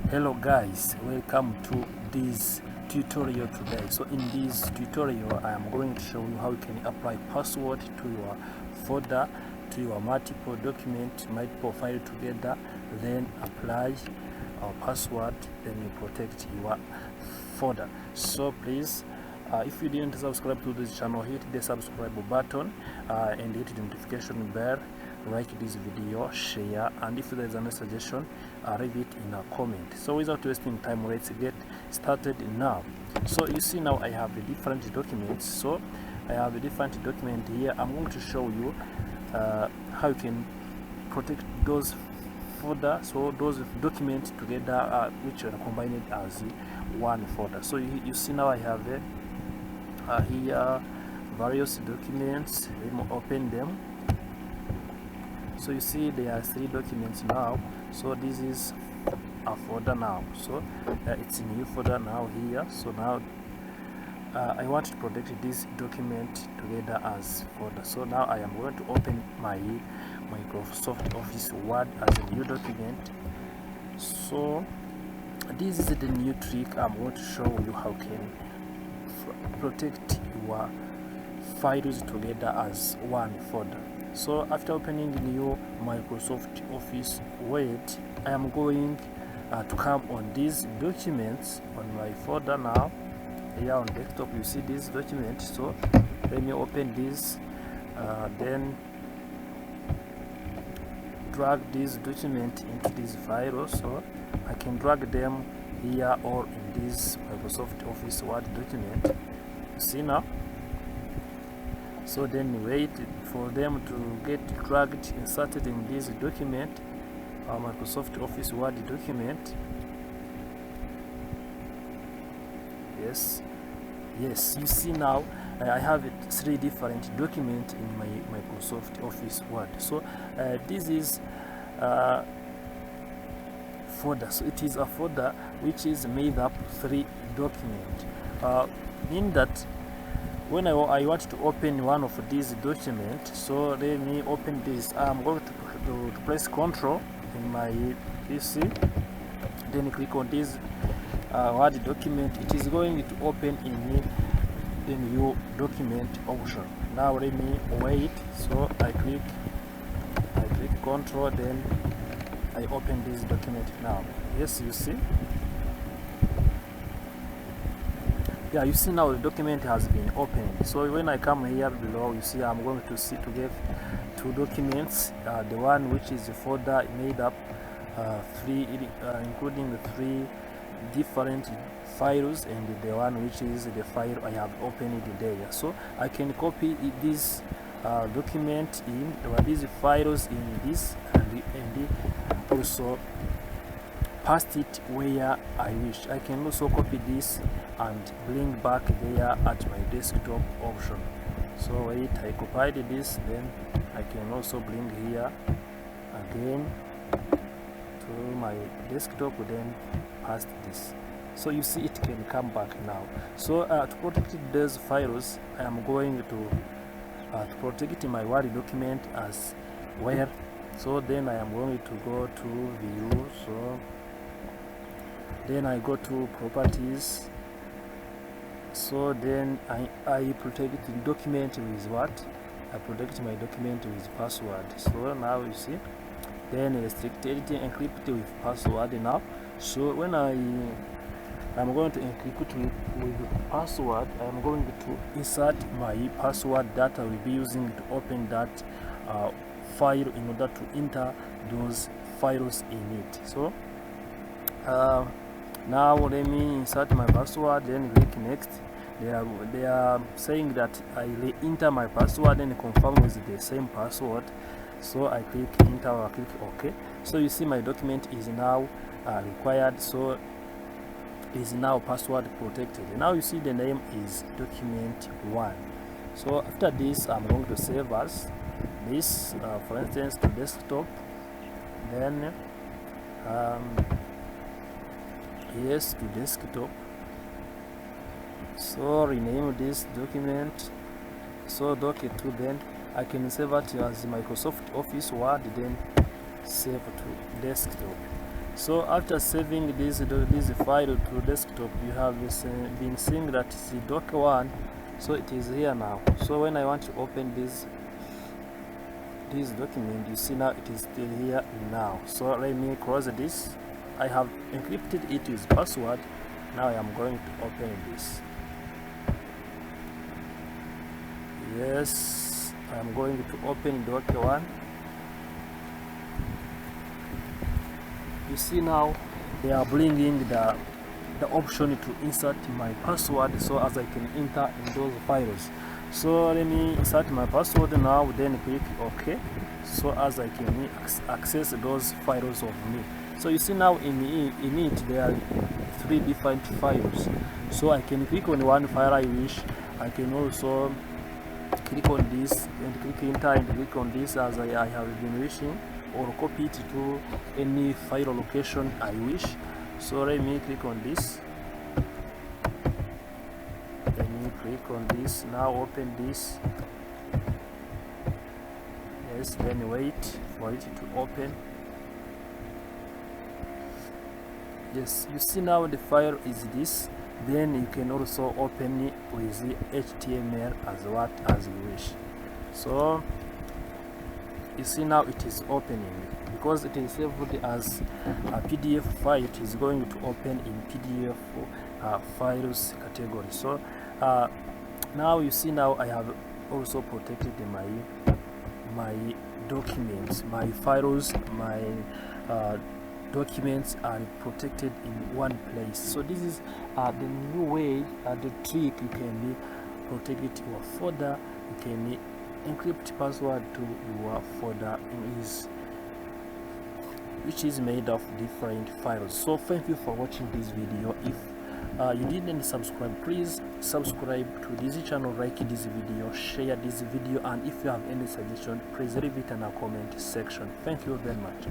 Hello guys, welcome to this tutorial today. So in this tutorial I am going to show you how you can apply password to your folder, to your multiple document, multiple file together, then apply our password, then you protect your folder. So please, if you didn't subscribe to this channel, hit the subscribe button and hit the notification bell, like this video, share, and if there is any suggestion, leave it in a comment. So without wasting time, let's get started now. So you see now I have the different documents. So I have a different document here. I'm going to show you how you can protect those folder, so those documents together, which are combined as one folder. So you see now I have here various documents. Let me open them. So you see there are 3 documents now. So this is a folder now. So it's a new folder now here. So now I want to protect this document together as folder. So now I am going to open my Microsoft Office Word as a new document. So this is the new trick I'm going to show you how can protect your files together as one folder. So after opening the new Microsoft Office Word, I am going to come on these documents on my folder now. Here on desktop you see this document. So let me open this, then drag this document into this file. So I can drag them here or in this Microsoft Office Word document. You see now. So then wait for them to get dragged, inserted in this document, our Microsoft Office Word document. Yes, you see now I have 3 different documents in my Microsoft Office Word. So this is folder. So it is a folder which is made up 3 documents. Mean that when I want to open one of these documents, so let me open this. I'm going to press Ctrl in my PC, then click on this Word document. It is going to open in the new document option. Now let me wait. So I click Ctrl, then I open this document now. Yes, you see. Yeah, you see now the document has been opened. So when I come here below, you see I'm going to get 2 documents. The one which is a folder made up 3, including the 3 different files, and the one which is the file I have opened there. So I can copy this document in, or these files in this, and also paste it where I wish. I can also copy this and bring back there at my desktop option. So wait, I copied this, then I can also bring here again to my desktop, then paste this. So you see it can come back now. So to protect those files, I am going to protect my Word document as well. So then I am going to go to view. So then I go to properties. So then I protect the document with what? I protect my document with password. So now you see, then restricted encrypt with password now. So when I'm going to encrypt with password, I'm going to insert my password that I will be using to open that file in order to enter those files in it. So now let me insert my password, then click next. They are saying that I enter my password and confirm with the same password. So I click enter or click OK. So you see my document is now required. So is now password protected. Now you see the name is document 1. So after this I'm going to save as this, for instance, to desktop. Then yes, to desktop. So rename this document, so doc2, then I can save it as Microsoft Office Word, then save to desktop. So after saving this file to desktop, you have been seeing that it's the doc1, so it is here now. So when I want to open this document, you see now it is still here now. So let me close this. I have encrypted it with password. Now I am going to open this. Yes, I am going to open doc1. You see now they are bringing the option to insert my password, so as I can enter in those files. So let me insert my password now, then click OK, so as I can access those files of me. So you see now in it there are 3 different files, so I can click on one file I wish. I can also click on this and click enter and click on this as I have been wishing, or copy it to any file location I wish. So let me click on this. Let me click on this. Now open this. Yes, then wait for it to open. Yes, you see now the file is this. Then you can also open it with the HTML as you wish. So you see now it is opening, because it is saved as a PDF file. It is going to open in PDF files category. So now you see now I have also protected my documents, my files, my documents are protected in one place. So this is the new way, the trick you can protect your folder. You can encrypt password to your folder which is made of different files. So thank you for watching this video. If you didn't subscribe, please subscribe to this channel, like this video, share this video, and if you have any suggestion, please leave it in the comment section. Thank you very much.